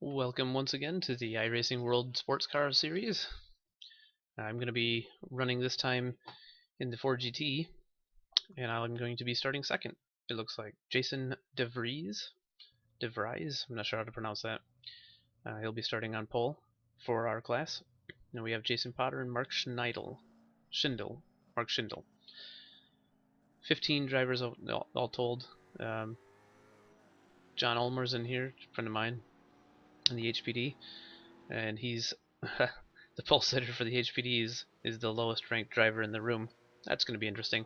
Welcome once again to the iRacing World Sports Car Series. I'm going to be running this time in the 4GT, and I'm going to be starting second. It looks like Jason DeVries, I'm not sure how to pronounce that. He'll be starting on pole for our class. Then we have Jason Potter and Mark Schindel. 15 drivers all told. John Ulmer's in here, a friend of mine, in the HPD, and he's the pole sitter for the HPD is the lowest ranked driver in the room. That's going to be interesting.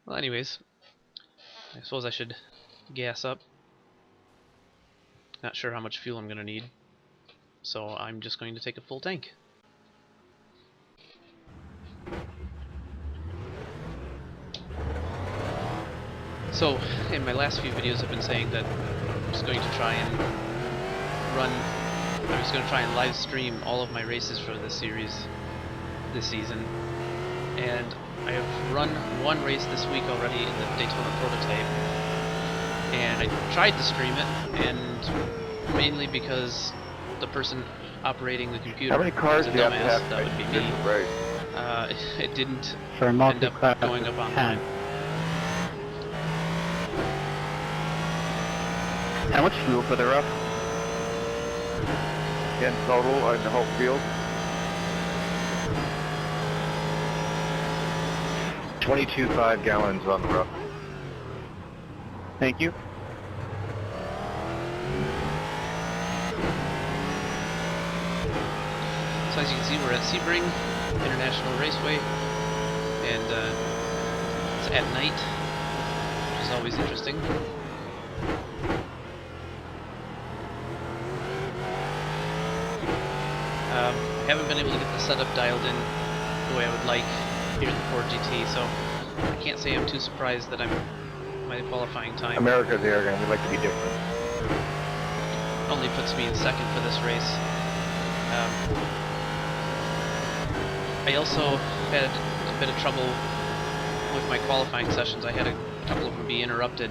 Well, anyways, I suppose I should gas up. Not sure how much fuel I'm going to need, so I'm just going to take a full tank. So, in my last few videos I've been saying that I was going to try and live stream all of my races for this series, this season. And I have run one race this week already in the Daytona prototype. And I tried to stream it, and mainly because the person operating the computer How many cars was a do you have to dumbass, have that would be me. It didn't end up going up on time. How much fuel for the rough? In total on the whole field? 22.5 gallons on the rough. Thank you. So as you can see, we're at Sebring International Raceway, and it's at night, which is always interesting. I haven't been able to get the setup dialed in the way I would like here in the 4GT, so I can't say I'm too surprised that my qualifying time America's arrogant, we like to be different. Only puts me in second for this race. I also had a bit of trouble with my qualifying sessions. I had a couple of them be interrupted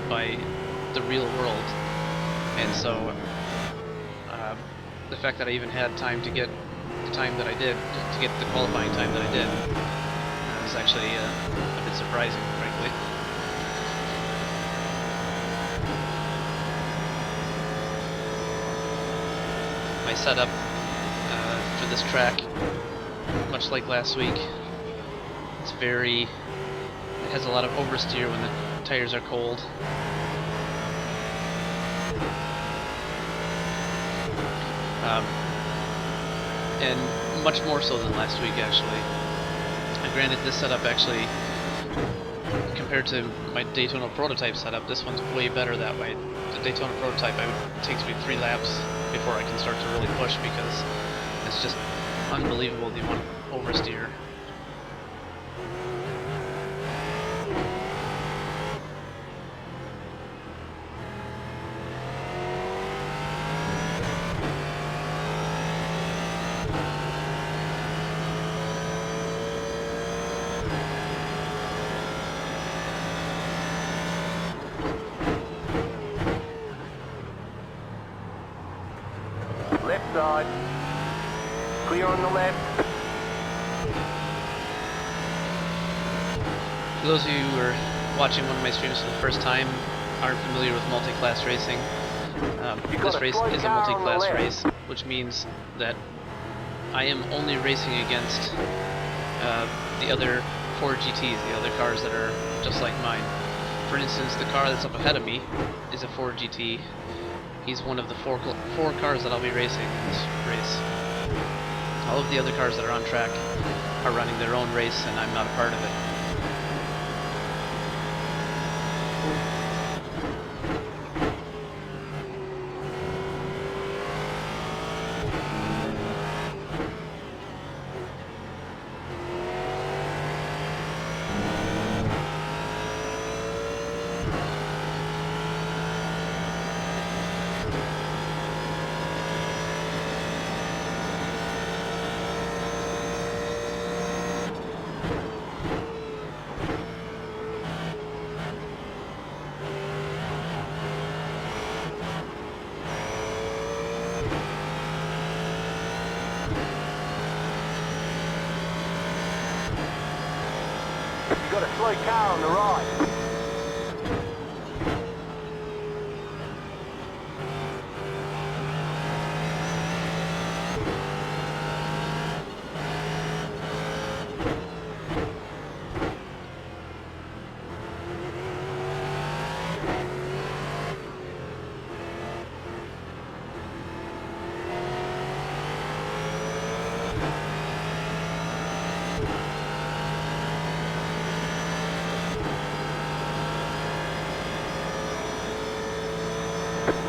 by the real world, and so the fact that I even had time to get the time that I did, to get the qualifying time that I did, was actually a bit surprising, frankly. My setup for this track, much like last week, it has a lot of oversteer when the tires are cold. And much more so than last week, actually. And granted, this setup actually, compared to my Daytona prototype setup, this one's way better that way. The Daytona prototype, it takes me 3 laps before I can start to really push, because it's just unbelievable the amount of oversteer. Left side. Clear on the left. For those of you who are watching one of my streams for the first time, aren't familiar with multi-class racing, this race is a multi-class race, which means that I am only racing against the other 4GTs, the other cars that are just like mine. For instance, the car that's up ahead of me is a 4GT. He's one of the four cars that I'll be racing in this race. All of the other cars that are on track are running their own race, and I'm not a part of it. got a slow car on the right.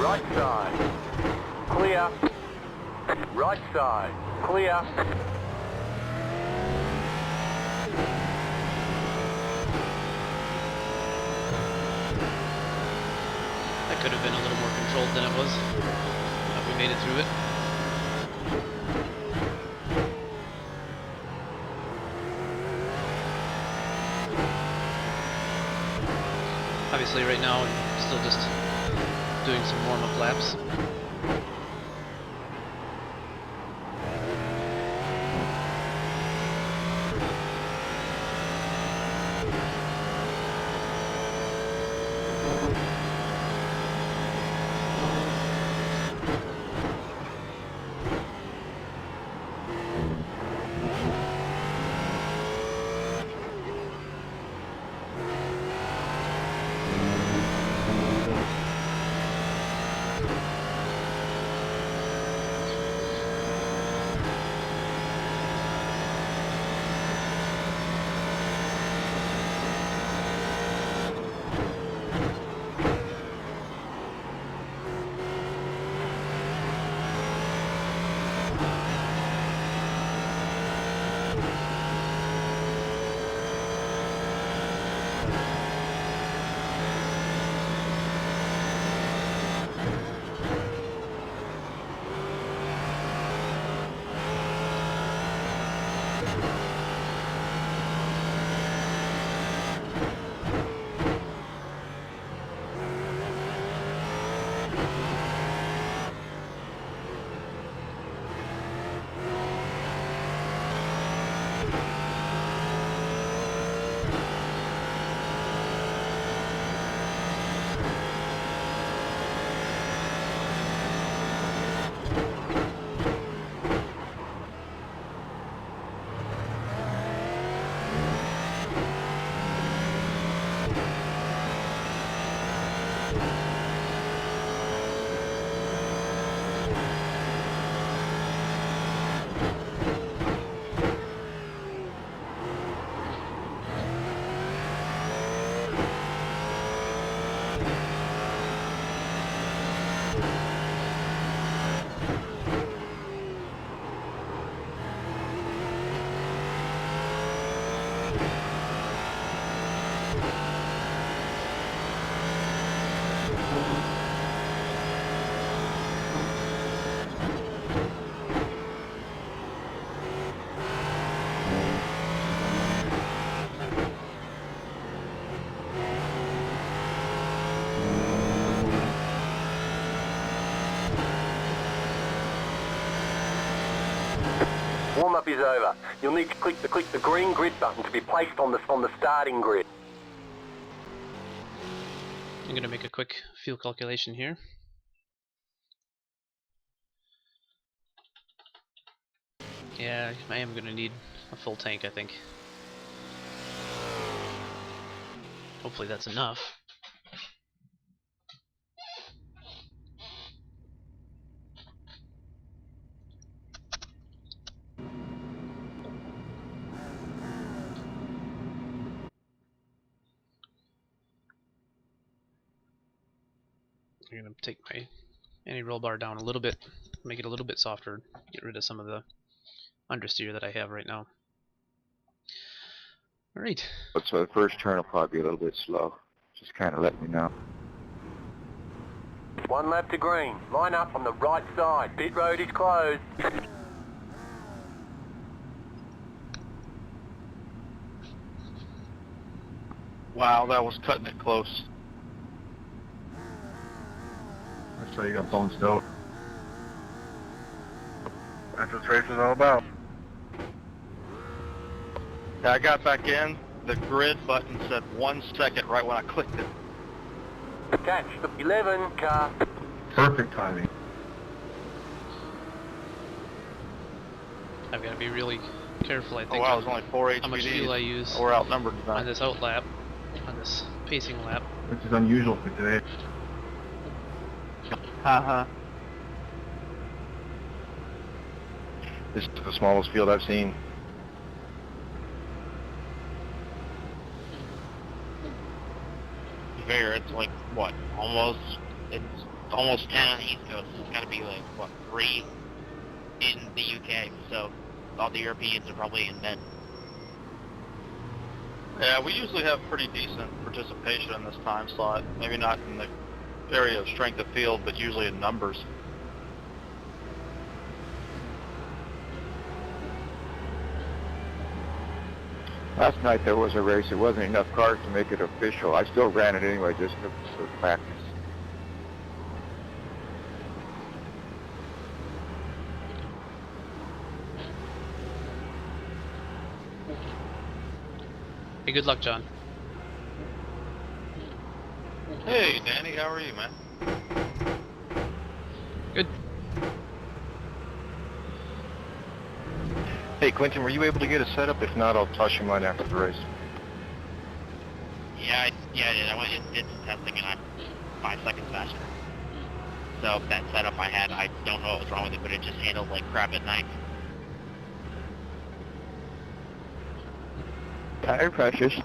Right side. Clear. Right side. Clear. That could have been a little more controlled than it was. But we made it through it. Obviously right now I'm still just doing some warm-up laps. Warm-up is over. You'll need to click the green grid button to be placed on the starting grid. I'm going to make a quick fuel calculation here. Yeah, I am going to need a full tank, I think. Hopefully that's enough. I'm going to take my anti-roll bar down a little bit, make it a little bit softer, get rid of some of the understeer that I have right now. Alright. So the first turn will probably be a little bit slow. Just kind of let me know. One lap to green. Line up on the right side. Pit road is closed. Wow, that was cutting it close. That's why you got bones out. That's what this race is all about. Yeah, I got back in. the grid button said 1 second right when I clicked it. Catch the 11 car. Perfect timing. I've got to be really careful, I Oh think, wow, it on was only 4 HPDs. how much fuel I use We're outnumbered on tonight. this out lap, on this pacing lap. Which is unusual for today. Haha. This is the smallest field I've seen. Fair, it's like, what, it's almost 10 on the East Coast, so it's gotta be like, what, 3 in the UK, so all the Europeans are probably in then. Yeah, we usually have pretty decent participation in this time slot. Maybe not in the area of strength of field, but usually in numbers. Last night there was a race. There wasn't enough cars to make it official. I still ran it anyway, just for practice. Hey, good luck, John. Hey, Danny, how are you, man? Good. Hey, Quentin, were you able to get a setup? If not, I'll toss you mine after the race. Yeah, I did. I went and did some testing and I'm 5 seconds faster. So that setup I had, I don't know what was wrong with it, but it just handled like crap at night. Tire pressures.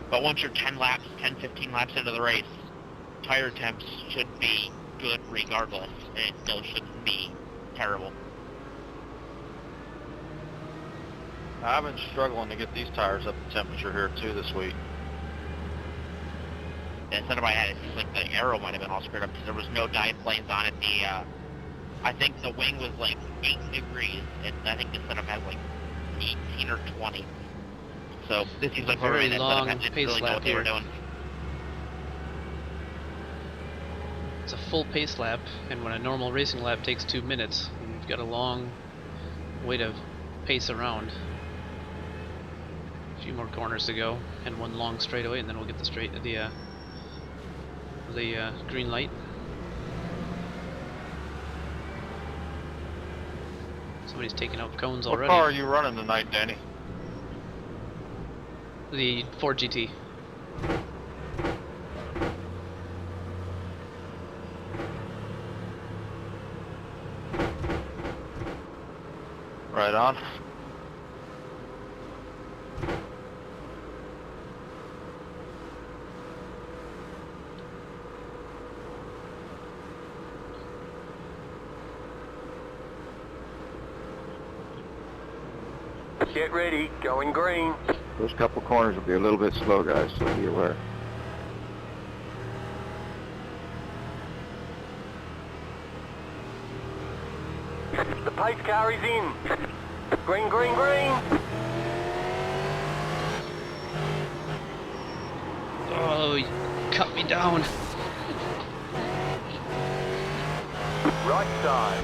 But once you're 10 laps, 15 laps into the race, tire temps should be good regardless. It still shouldn't be terrible. I've been struggling to get these tires up to temperature here too this week. The setup I had, it seems like the aero might have been all screwed up because there was no dive planes on it. I think the wing was like 8 degrees, and I think the setup had like 18 or 20. So this seems like Very that long setup didn't pace really know lap what they were here. doing. It's a full pace lap, and when a normal racing lap takes 2 minutes, you've got a long way to pace around. A few more corners to go, and one long straightaway, and then we'll get the green light. Somebody's taking out cones What already. car are you running tonight, Danny? The Ford GT. Right on. Get ready, going green. Those couple corners will be a little bit slow, guys, so be aware. The pace car is in. Green, green, green. Oh, you cut me down. Right side.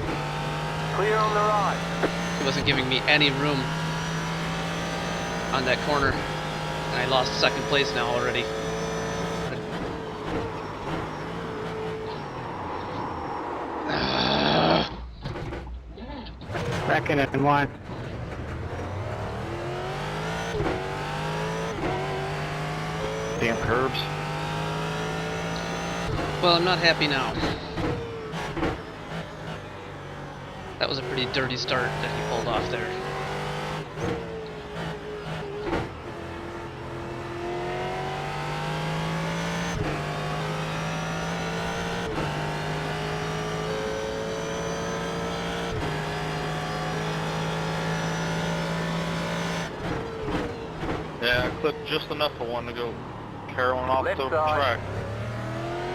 Clear on the right. He wasn't giving me any room on that corner, and I lost second place now already. Second and 1. Damn curbs. Well, I'm not happy now. That was a pretty dirty start that he pulled off there. Yeah, I clipped just enough for one to go caroling off Left the side. track.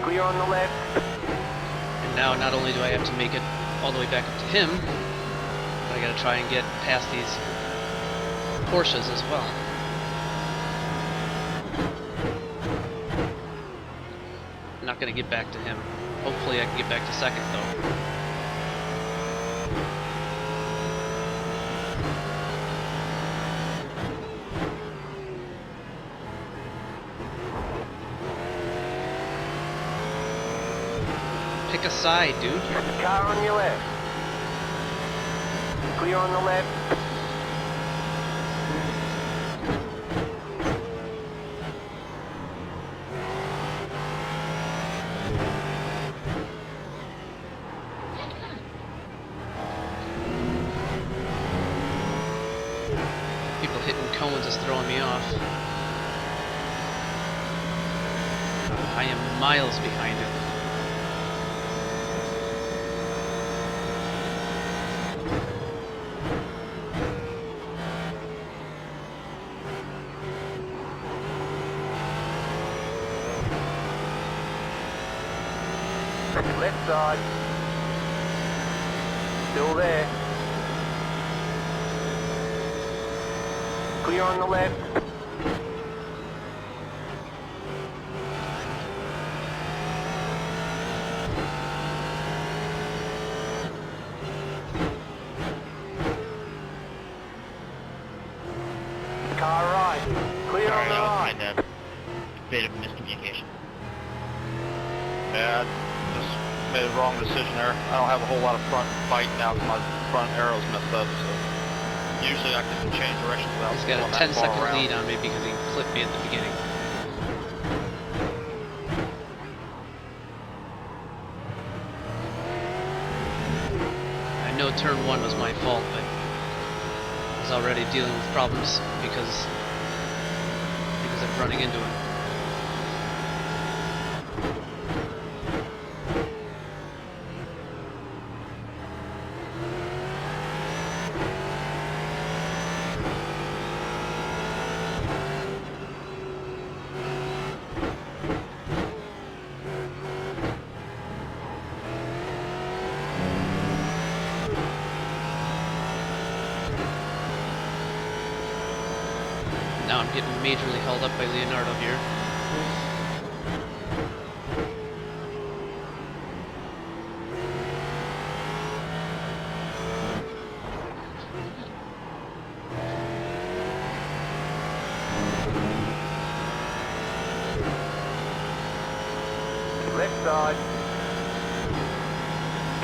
Clear on the left. And now not only do I have to make it all the way back up to him, but I gotta try and get past these Porsches as well. I'm not gonna get back to him. Hopefully I can get back to second though. Pick a side, dude. Car on your left. Clear on the left. People hitting cones is throwing me off. I am miles behind him. Left side. Still there. Clear on the left. Car right. Clear on Sorry, the I was right. trying to... Bit of miscommunication. Yeah, I just made a wrong decision there. I don't have a whole lot of front bite now because my front arrow's messed up, so usually I can change directions without He's got going a that 10-second far around. lead on me because he clipped me at the beginning. I know turn 1 was my fault, but I was already dealing with problems because of running into him. Now I'm getting majorly held up by Leonardo here. Left side.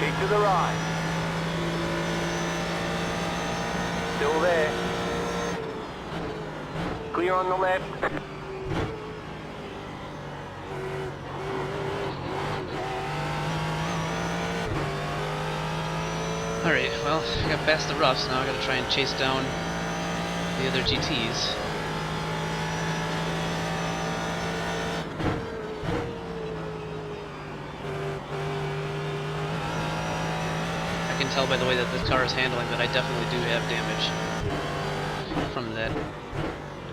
Keep to the right. Still there. Clear on the left. Alright, well, I got past the roughs, now I gotta try and chase down the other GTs. I can tell by the way that this car is handling that I definitely do have damage from that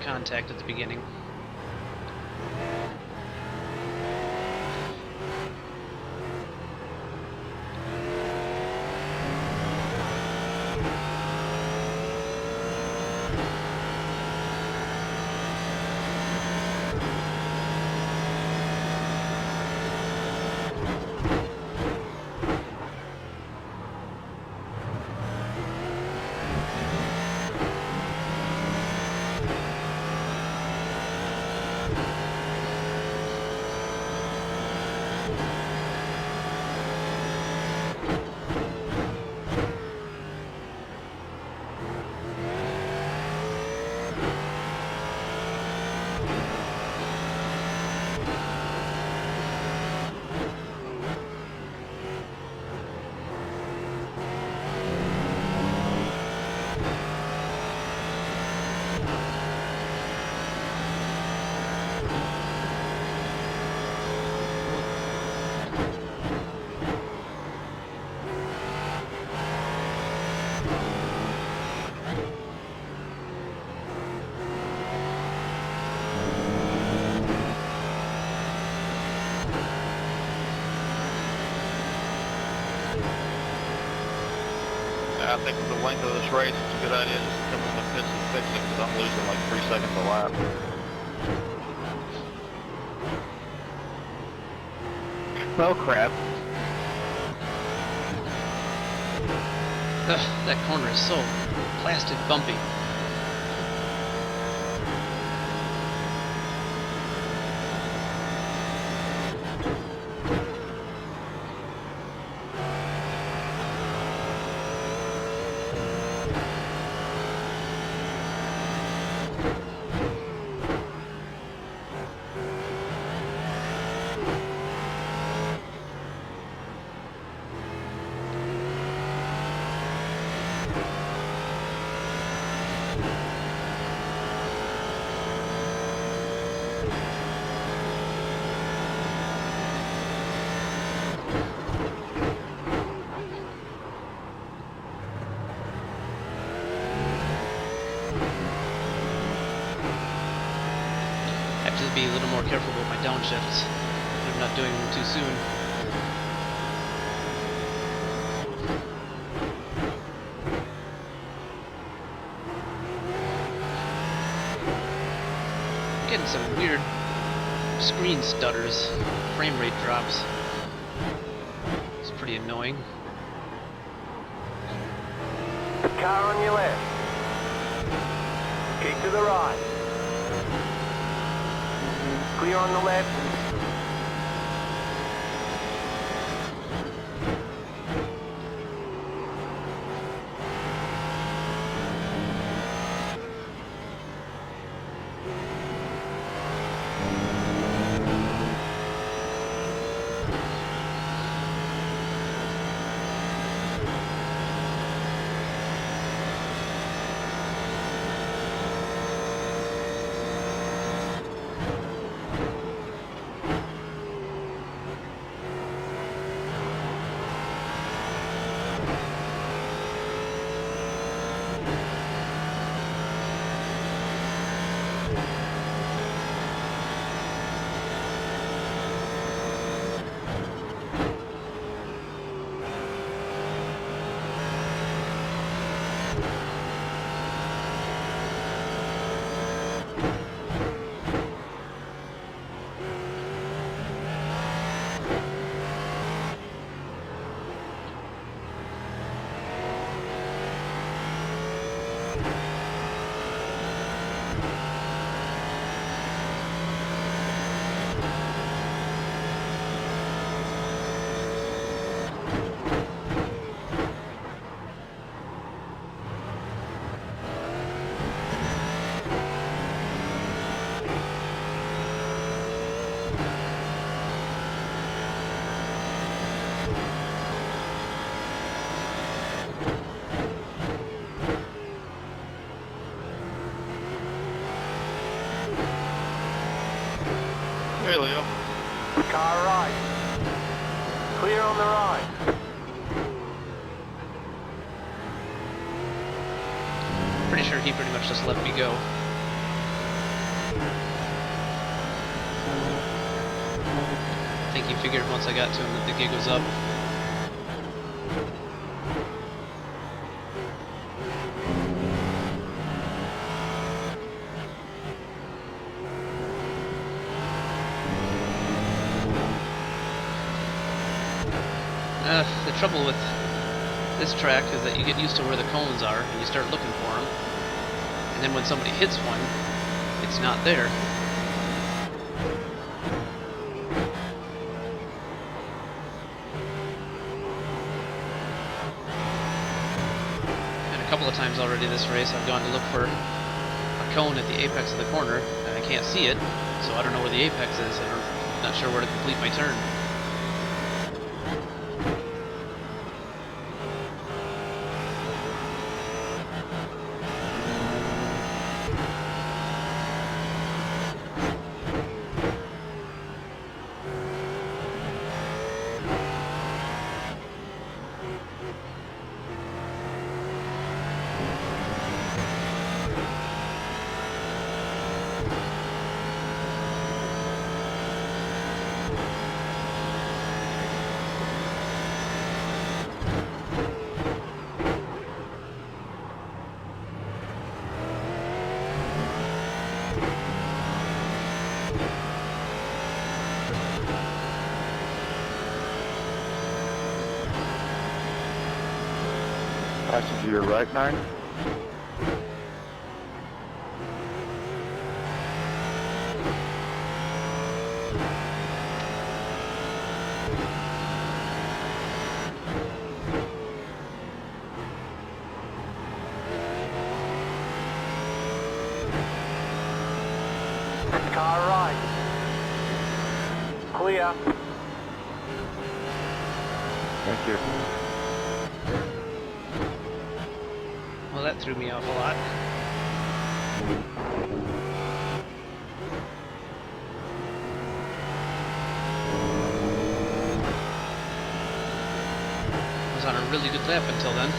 contact at the beginning. I think with the length of this race, it's a good idea just to come in the pits and fix it because I'm losing like 3 seconds a lap. Oh crap. Ugh, that corner is so blasted bumpy. to be a little more careful about my downshifts. I'm not doing them too soon. I'm getting some weird screen stutters, frame rate drops. It's pretty annoying. Car on your left. Keep to the right. Clear on the left. Hey, Leo. Car right. Clear on the right. Pretty sure he pretty much just let me go. I think he figured once I got to him that the gig was up. The trouble with this track is that you get used to where the cones are and you start looking for them, and then when somebody hits one, it's not there. And a couple of times already this race I've gone to look for a cone at the apex of the corner and I can't see it, so I don't know where the apex is. I'm not sure where to complete my turn. Passing to your right, 9. Car right. Clear. Thank you. Well, that threw me off a lot. I was on a really good lap until then.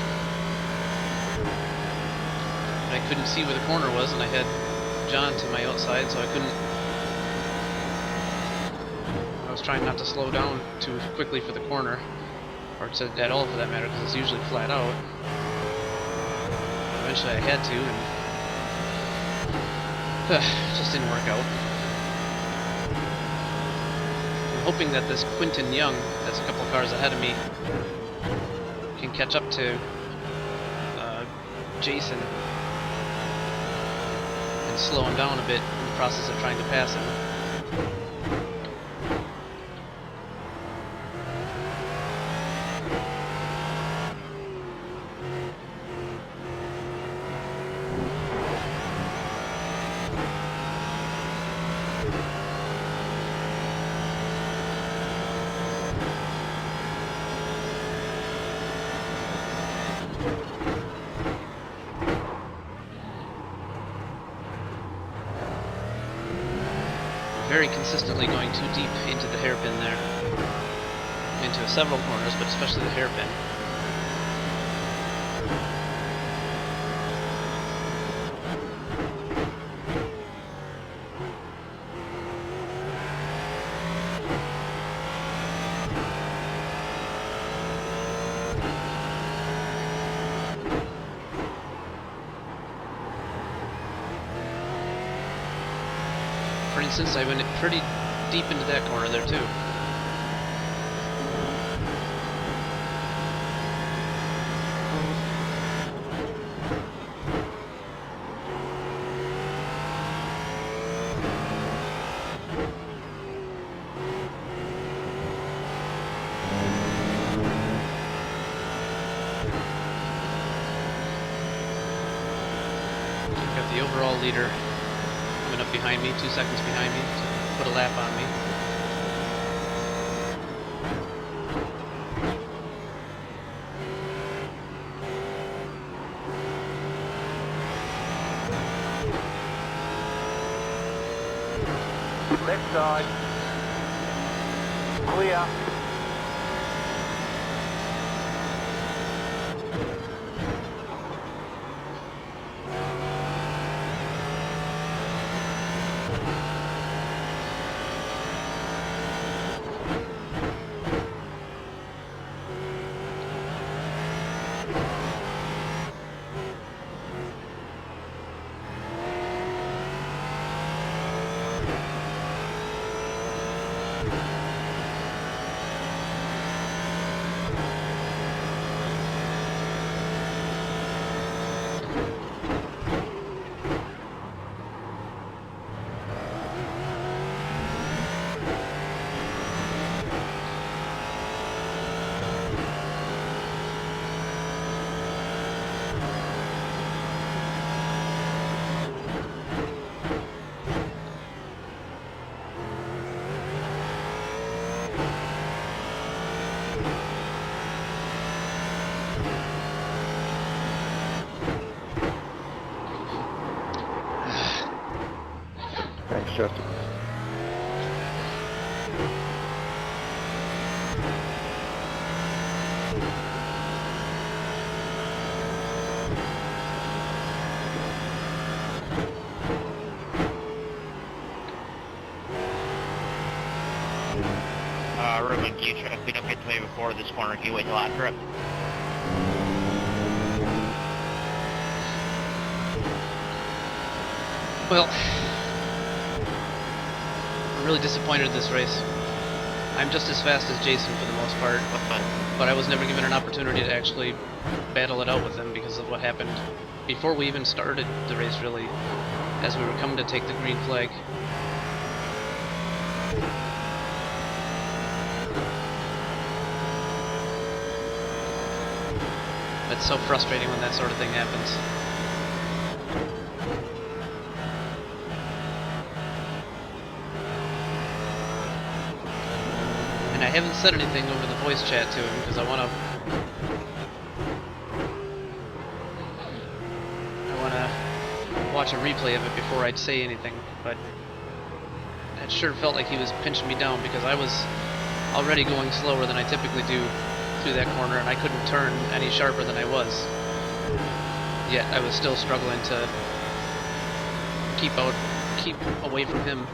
But I couldn't see where the corner was, and I had John to my outside, so I couldn't was trying not to slow down too quickly for the corner, or at all for that matter, because it's usually flat out. Eventually I had to, and it just didn't work out. I'm hoping that this Quinton Young, that's a couple cars ahead of me, can catch up to Jason and slow him down a bit in the process of trying to pass him. Very consistently going too deep into the hairpin there. Into several corners, but especially the hairpin. For instance, I went pretty deep into that corner there too. I've got the overall leader up behind me, 2 seconds behind me, to put a lap on me. Left side. Clear. Thanks, Justin. Ruben, can you try to speed up, get to me before this corner? Can you wait till after it? Well, I'm really disappointed in this race. I'm just as fast as Jason for the most part, but I was never given an opportunity to actually battle it out with him because of what happened before we even started the race, really, as we were coming to take the green flag. It's so frustrating when that sort of thing happens. And I haven't said anything over the voice chat to him because I want to watch a replay of it before I'd say anything, but it sure felt like he was pinching me down because I was already going slower than I typically do through that corner, and I couldn't turn any sharper than I was. Yet I was still struggling to keep away from him.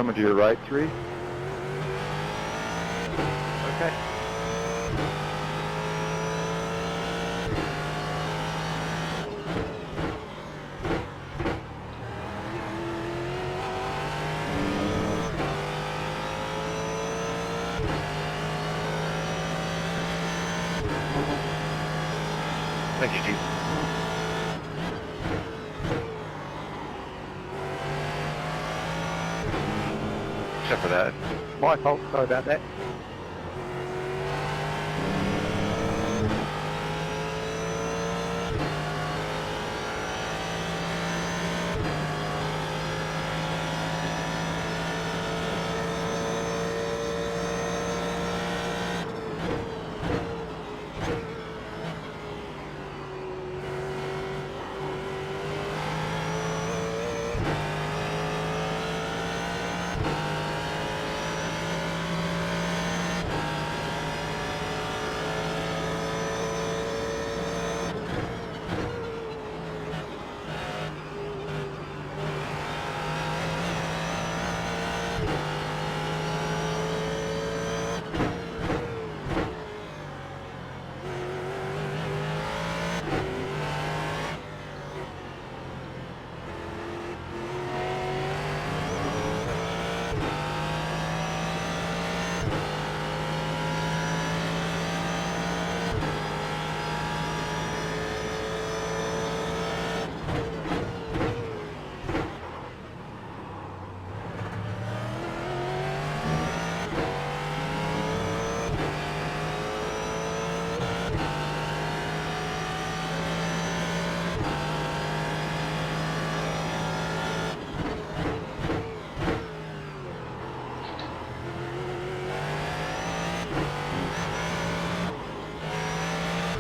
coming to your right, 3. Okay. Thank you, Chief. Except for that. My fault. Sorry about that.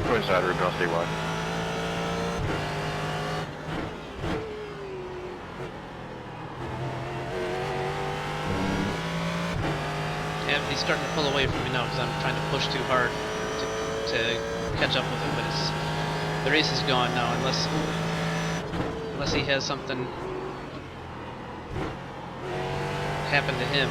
Go inside, Ruben. I'll stay wide. Yeah, he's starting to pull away from me now because I'm trying to push too hard to catch up with him. But the race is gone now, unless he has something happen to him.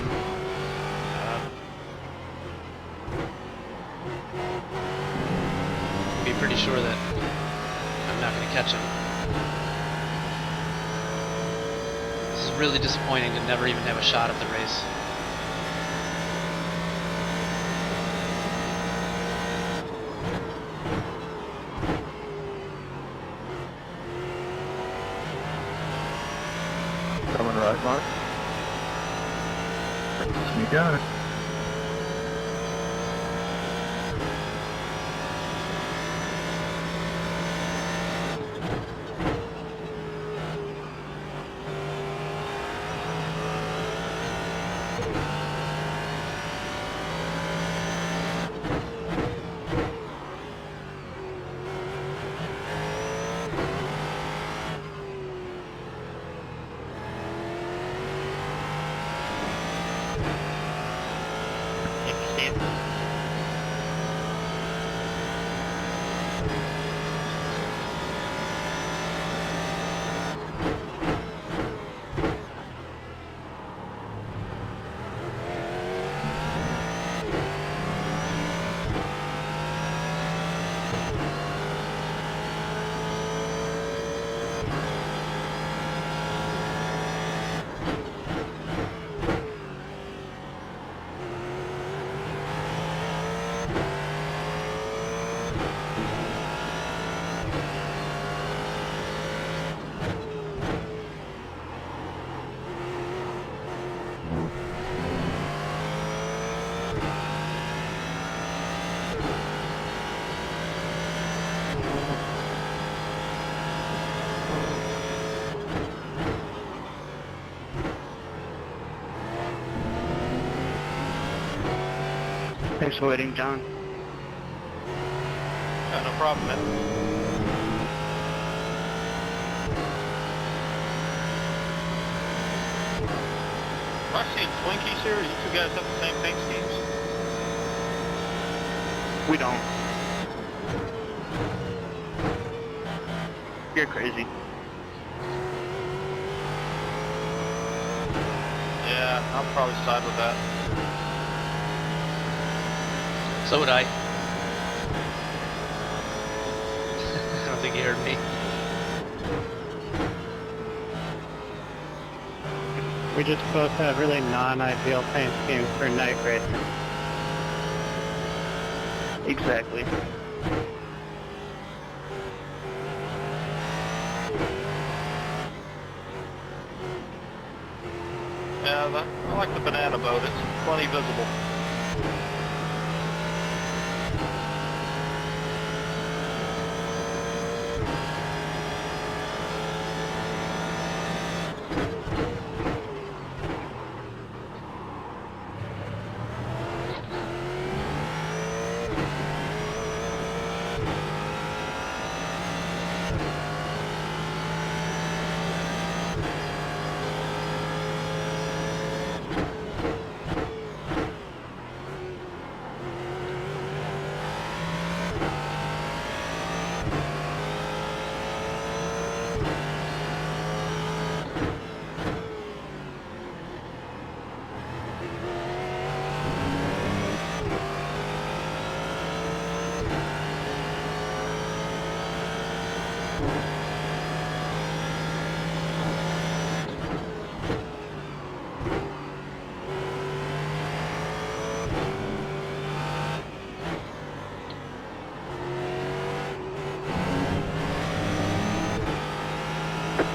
Be pretty sure that I'm not going to catch him. This is really disappointing to never even have a shot at the race. Coming right, Mark. You got it. Thanks for waiting, John. Yeah, no problem, man. Am I seeing Twinkies here? You two guys have the same paint schemes? We don't. You're crazy. Yeah, Yeah, I'll probably side with that. So would I. I don't think you heard me. We just both have really non-ideal paint schemes for night racing. Exactly. Yeah, I like the banana boat. It's plenty visible.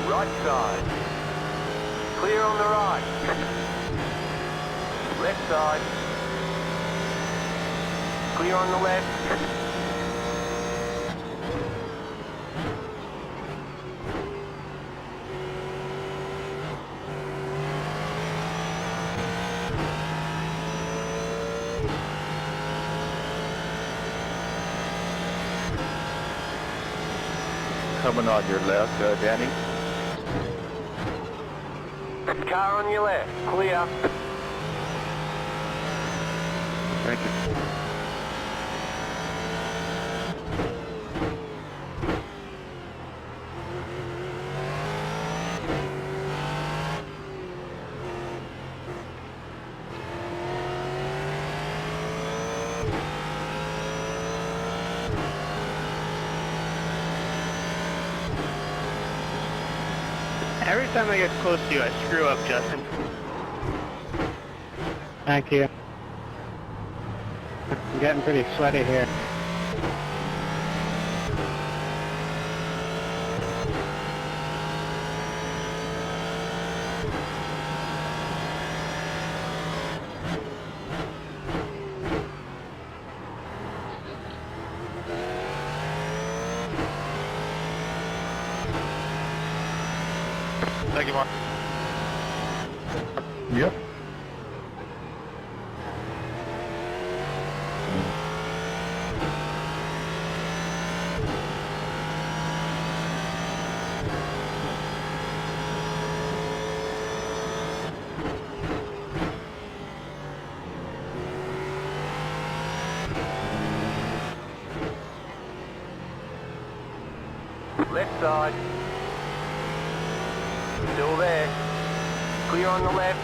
Right side. Clear on the right. Left side. Clear on the left. Coming on your left, Danny. Car on your left. Clear. Thank you. Every time I get close to you, I screw up, Justin. Thank you. I'm getting pretty sweaty here. Thank you, Mark. Yep. Left side. Still there. Clear on the left.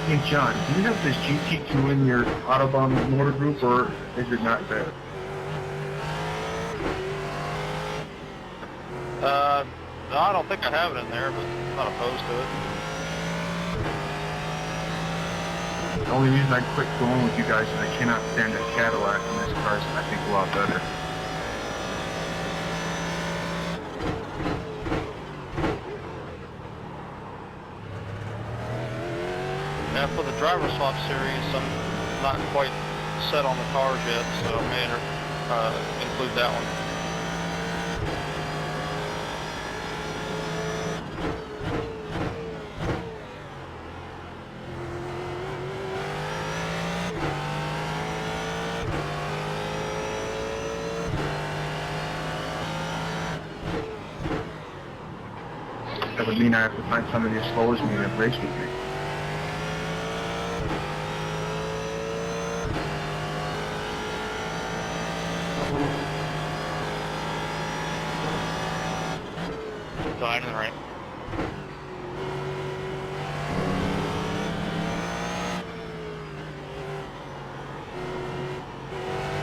Hey John, do you have this GT2 in your Autobahn motor group, or is it not there? No, I don't think I have it in there, but I'm not opposed to it. The only reason I quit going with you guys is I cannot stand a Cadillac, and this car's, I think, a lot better. Yeah, for the driver swap series, I'm not quite set on the cars yet, so I may include that one. would mean I have to find somebody as slow as me to race with me. Side and right.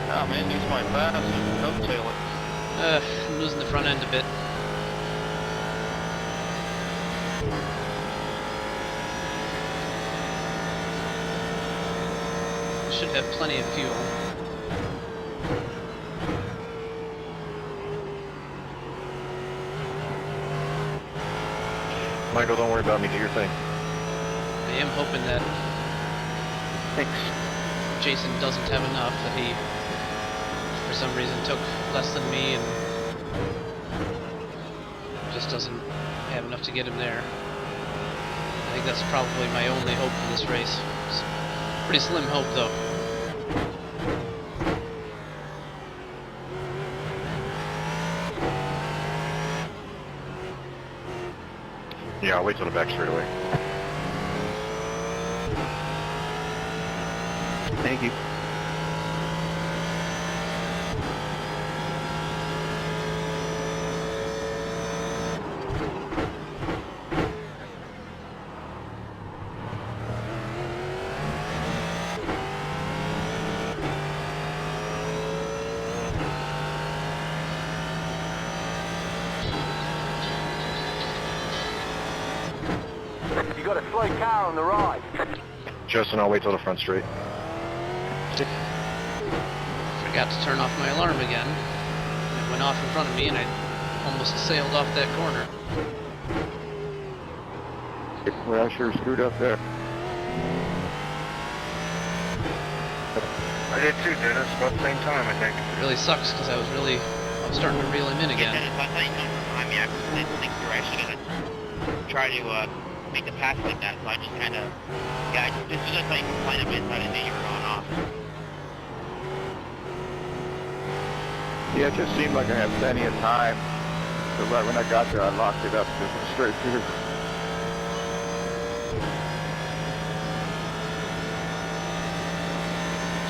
Oh man, use my pass and coattail it. I'm losing the front end a bit. Should have plenty of fuel. Michael, don't worry about me. Do your thing. I am hoping that Thanks. Jason doesn't have enough, that he, for some reason, took less than me and just doesn't have enough to get him there. I think that's probably my only hope in this race. It's pretty slim hope, though. Yeah, I'll wait till the back straight away. Thank you. You got a slow car on the right. Justin, I'll wait till the front straight. Forgot to turn off my alarm again. It went off in front of me and I almost sailed off that corner. Well, I sure screwed up there. I did too, Dennis. About the same time, I think. It really sucks because I was starting to reel him in Yeah, again. Dennis, I'll tell you something. I mean, I didn't think you were actually gonna try to make the pass like that, so I just kind of, yeah, as soon as I saw you complain a bit, so I didn't know you were going off. Yeah, it just seemed like I had plenty of time. So right when I got there, I locked it up just straight through.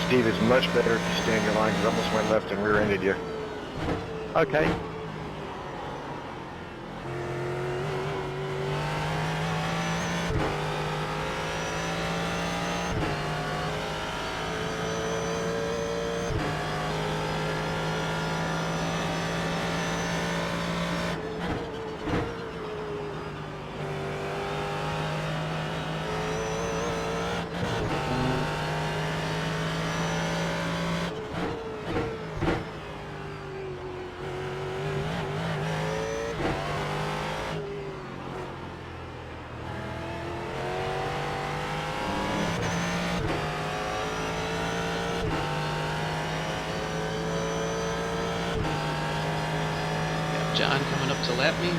Steve, it's much better if you stay in your line, because I almost went left and rear-ended you. Okay. John coming up to lap me.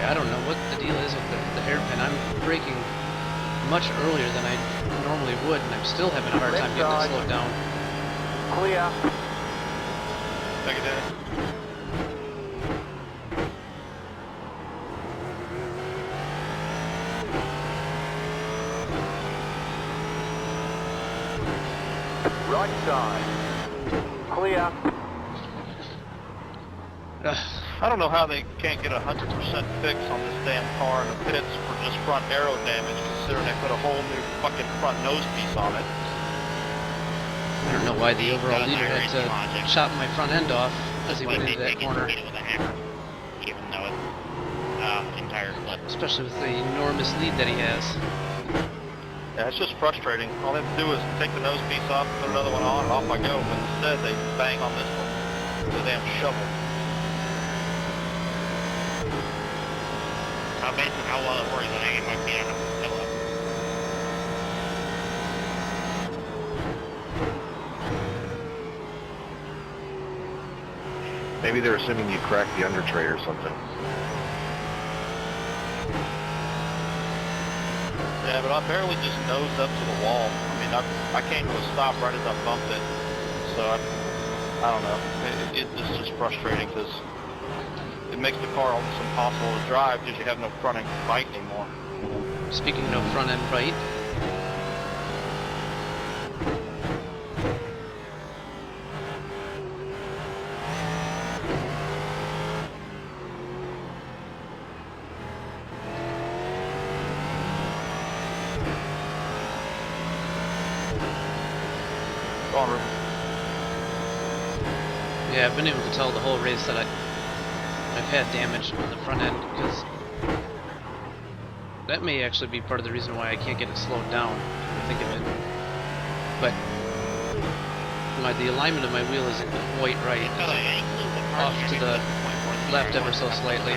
I don't know what the deal is with the hairpin. I'm braking much earlier than I normally would, and I'm still having a hard time getting it slowed down. Clear. Thank you, Dennis. Right side. Clear. I don't know how they can't get 100% fix on this damn car in the pits for just front aero damage, considering they put a whole new fucking front nose piece on it. I don't know why the overall leader had to chop my front end off as he went into that corner. With a hammer, even though it's entire clip. Especially with the enormous lead that he has. Yeah, it's just frustrating. All they have to do is take the nose piece off, put another one on, and off I go. But instead, they bang on this one with a damn shovel. Based on how well it works, I think it might be on a pillow. Maybe they're assuming you cracked the under tray or something. Yeah, but I barely just nosed up to the wall. I mean, I came to a stop right as I bumped it. so I don't know. It's just frustrating because it makes the car almost impossible to drive because you have no front end bite anymore. Speaking of front end bite, Go on, Ruben. yeah, I've been able to tell the whole race that I've had damage on the front end, because that may actually be part of the reason why I can't get it slowed down, I think of it. But the alignment of my wheel isn't quite right. Off to the left ever so slightly.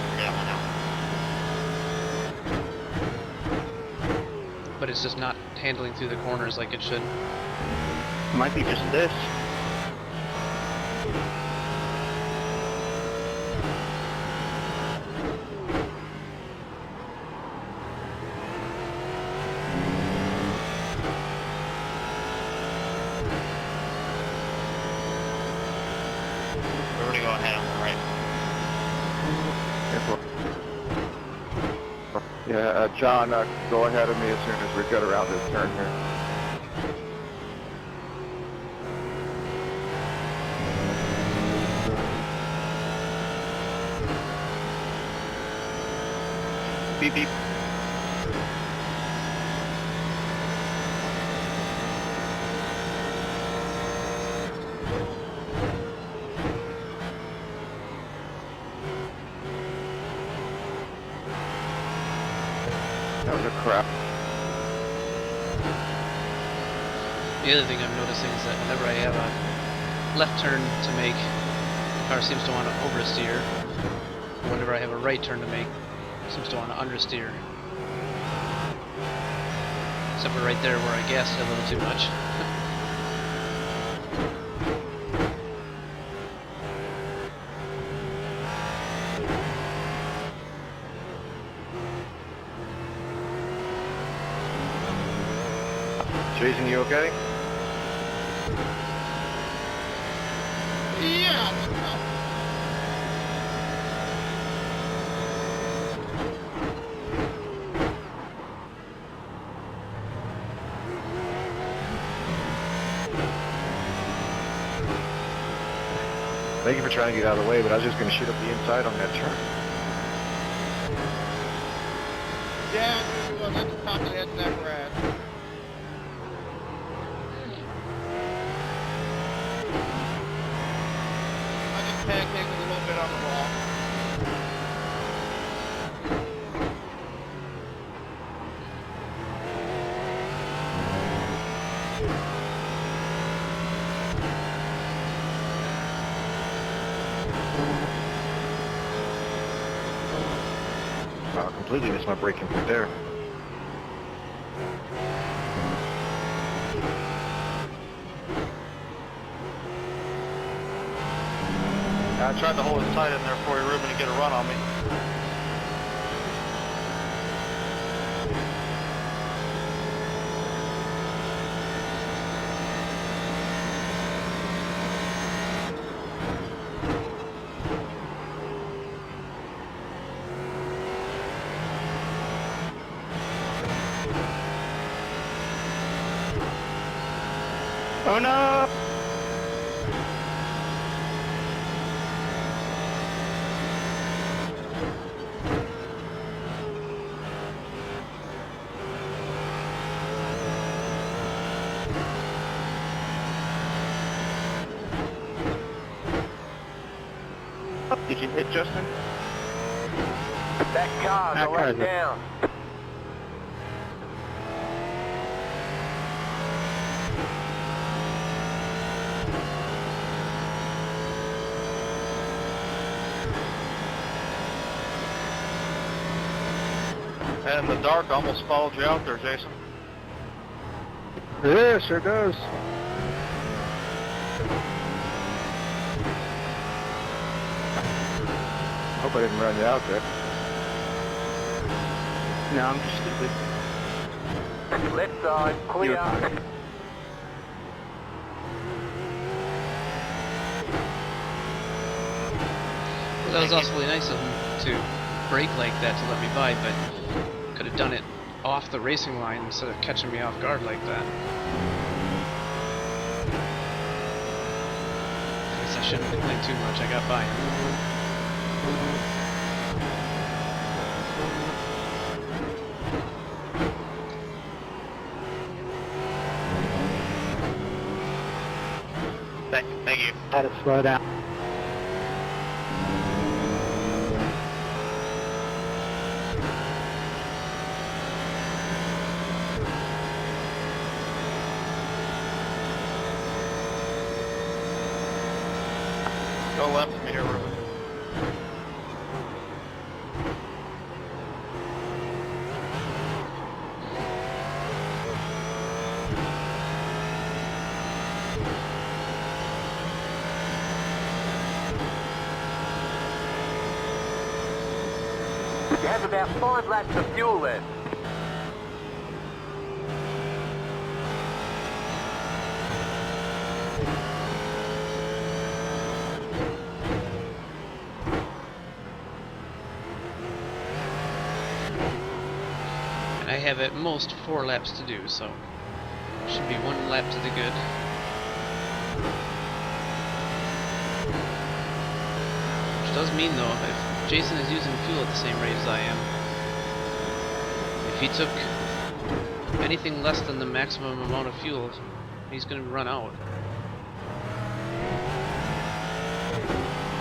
But it's just not handling through the corners like it should. Might be just this. We're gonna go ahead on the right. Yeah, John, go ahead of me as soon as we get around this turn here. Beep beep. That was a crap. The other thing I'm noticing is that whenever I have a left turn to make, the car seems to want to oversteer. Whenever I have a right turn to make, it seems to want to understeer. Except for right there where I gassed it a little too much. Jason, you okay? Thank you for trying to get out of the way, but I was just going to shoot up the inside on that turn. Yeah, well, that's the top of the head that rat. I just pancaked a little bit on the wall. Completely missed my braking point there. I tried to hold it tight in there for you, Ruben, to get a run on me. Oh no! Did you hit Justin? That car's That a lap car's a- down. And the dark almost followed you out there, Jason. Yeah, sure does. Hope I didn't run you out there. No, I'm just stupid. Left side, clear. Well, that was awfully nice of him to brake like that to let me by, but could have done it off the racing line instead of catching me off guard like that. I guess I shouldn't complain too much, I got by him. Thank you. Had to slow down. Go left from here, Ruben. You have about 5 laps of fuel left. And I have at most 4 laps to do, so should be 1 lap to the good. Which does mean though, if Jason is using fuel at the same rate as I am, if he took anything less than the maximum amount of fuel, he's going to run out.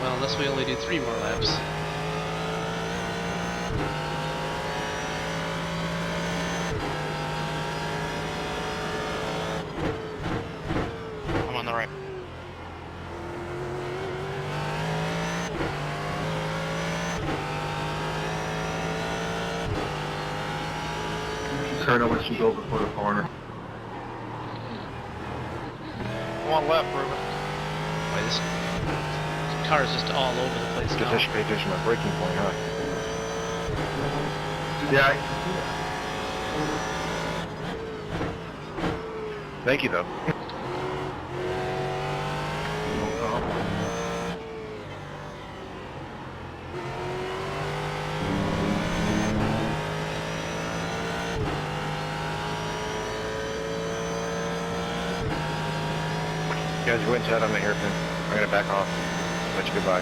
Well, unless we only do 3 more laps. I'm on the right. Kurt, I'll let you go before the corner. One left, Ruben. Boy, this car is just all over the place now. Just pay attention to my braking point, huh? Yeah, Thank you, though. no problem. You guys go inside on the hairpin. I'm gonna back off. Let you goodbye.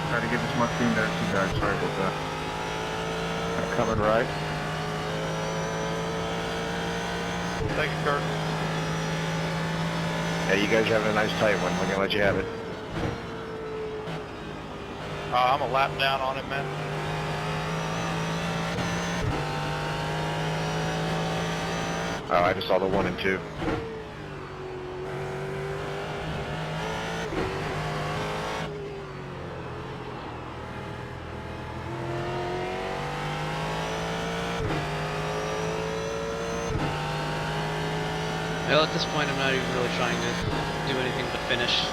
Try to get as much steam there too, guys. Sorry about that. I'm coming right. Thank you, Kurt. Yeah, you guys are having a nice tight one. We're gonna let you have it. I'm a lap down on it, man. Oh, I just saw the 1 and 2. Well, at this point, I'm not even really trying to do anything but finish.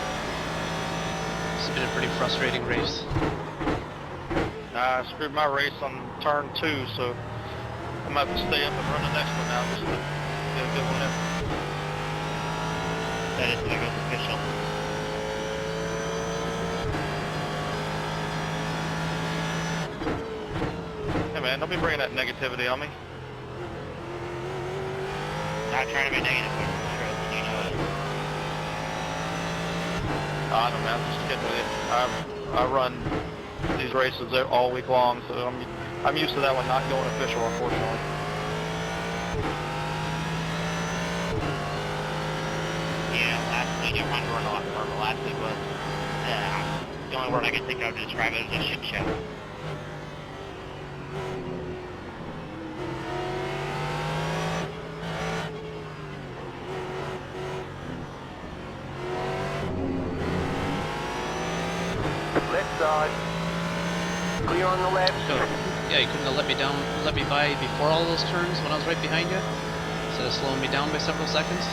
It's been a pretty frustrating race. I screwed my race on turn 2, so I'm gonna have to stay up and run the next one now just to get a good one in. That is gonna go official. Hey man, don't be bringing that negativity on me. Not trying to be negative, but you know it. I don't know, man. I'm just kidding with you. I run these races all week long, so I'm used to that one not going official, unfortunately. Yeah, last week I wanted to run a lot more, but last week was, the only word I can think of to describe it was a shit show. Left side. Clear on the left. So, yeah, you couldn't have let me by before all those turns when I was right behind you, instead of slowing me down by several seconds.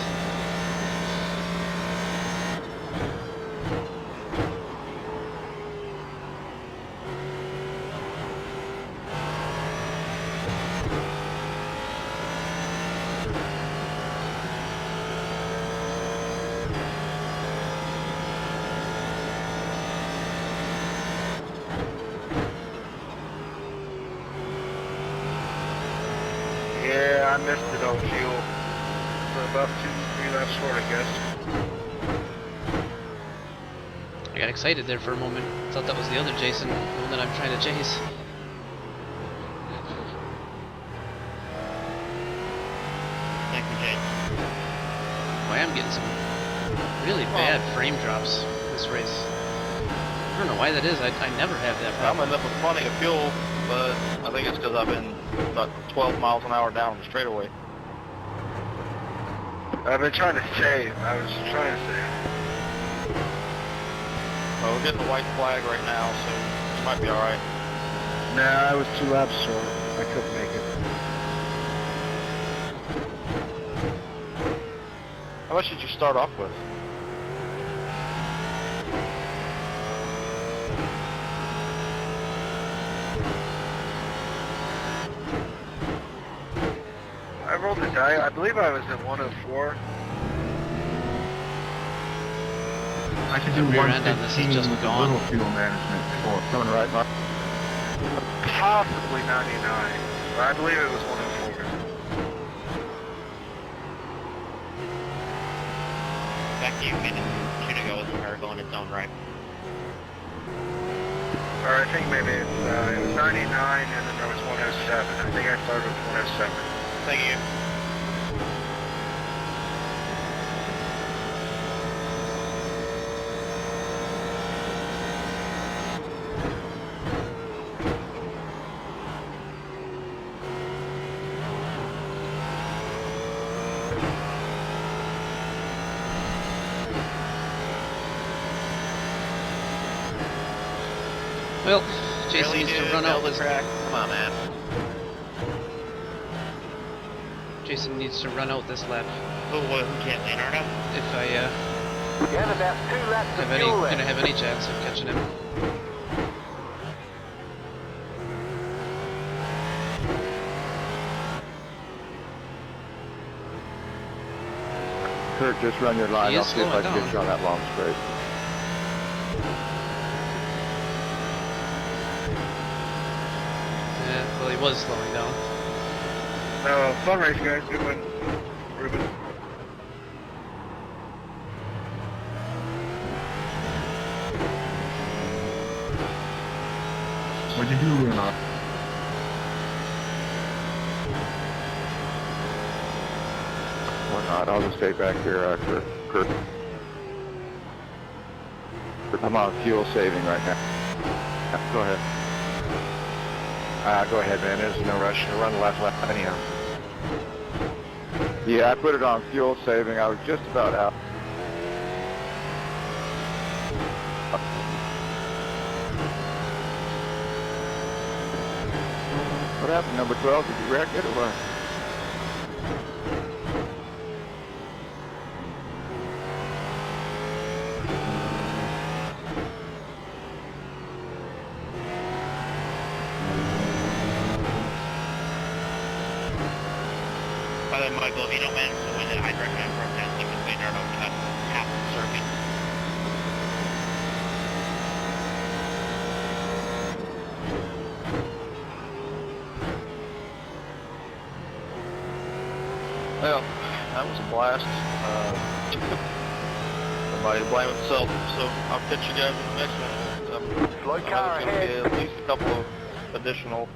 we're about 2-3 laps short, I guess. I got excited there for a moment. Thought that was the other Jason, the one that I'm trying to chase. Thank you, Jake. Boy, I'm getting some really bad frame drops this race. I don't know why that is. I never have that I'm problem. ending up with plenty of fuel, but I think it's because I've been about 12 miles an hour down the straightaway. I've been trying to save. I was trying to save. Well, we're getting the white flag right now, so you might be alright. Nah, I was 2 laps short. I couldn't make it. How much did you start off with? I rolled the die. I believe I was at 104. I could do The rear end on this is 115 just with a gone. little fuel management before. Coming right, Mark. Possibly 99. But I believe it was 104. Back to you, minutes 2 to go with the car going its own right. Or I think maybe it was 99 and then there was 107. I think I started with 107. Thank you. Well, Jason Really, needs to dude? run out Nail the this. track. Come on, man. Jason needs to run out this lap. Who can't, Leonardo? If I You have about 2 laps of fuel gonna left. have any chance of catching him. Kurt, just run your line. He I'll is see if I slowing can get you down. on that long straight. Yeah, well, he was slowing down. Fun race, guys. Good one. Ruben. What'd you do, Leonard? Or not. I'll just stay back here, Kurt. I'm on fuel saving right now. Go ahead. Go ahead, man. There's no rush to run the last lap anyhow. Yeah, I put it on fuel saving. I was just about out. What happened, number 12? Did you wreck it or what? By the way, Michael, if you don't manage to win it, I'd recommend protesting because Leonardo cut half the circuit. Well, that was a blast. Somebody to blame himself, so I'll catch you guys in the next one. Slow car I know there's ahead. gonna be at least a couple of additional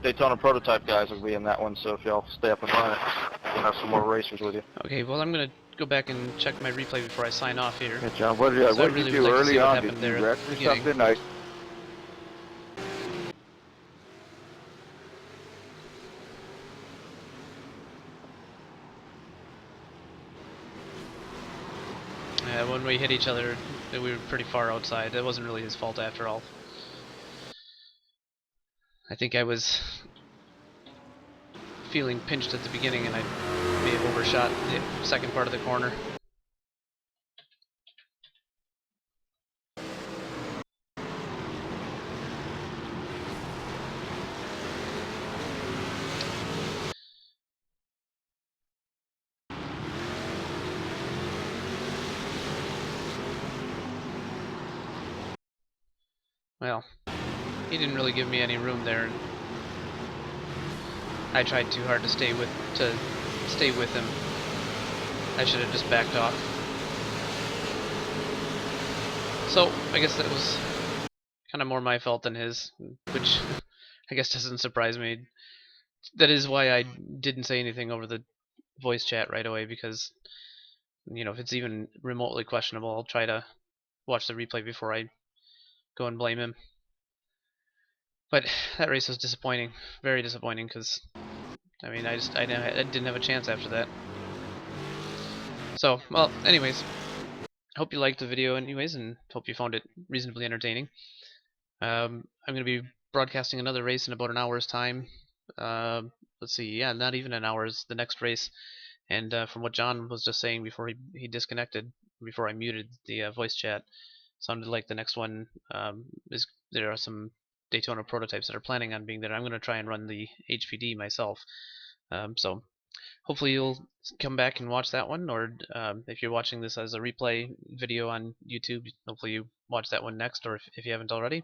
Daytona prototype guys will be in that one, so if y'all stay up and run it, we'll have some more racers with you. Okay, well, I'm gonna go back and check my replay before I sign off here. Hey, John, what did So I you really do would like to see early what on? happened Did there you at wreck the or beginning. something? I When we hit each other, we were pretty far outside. It wasn't really his fault after all. I think I was feeling pinched at the beginning and I may have overshot the second part of the corner. Well, he didn't really give me any room there. I tried too hard to stay with him. I should have just backed off. So, I guess that was kind of more my fault than his, which I guess doesn't surprise me. That is why I didn't say anything over the voice chat right away, because, you know, if it's even remotely questionable, I'll try to watch the replay before I go and blame him. But that race was disappointing, very disappointing, because I mean, I didn't have a chance after that. So, well, anyways, hope you liked the video anyways, and hope you found it reasonably entertaining. I'm going to be broadcasting another race in about an hour's time. Let's see, yeah, not even an hour is the next race. And from what John was just saying before he disconnected, before I muted the voice chat, sounded like the next one there are some Daytona prototypes that are planning on being there. I'm going to try and run the HPD myself. So hopefully you'll come back and watch that one, or if you're watching this as a replay video on YouTube, hopefully you watch that one next, or if you haven't already.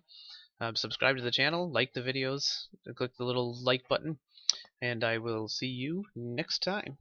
Subscribe to the channel, like the videos, click the little like button, and I will see you next time.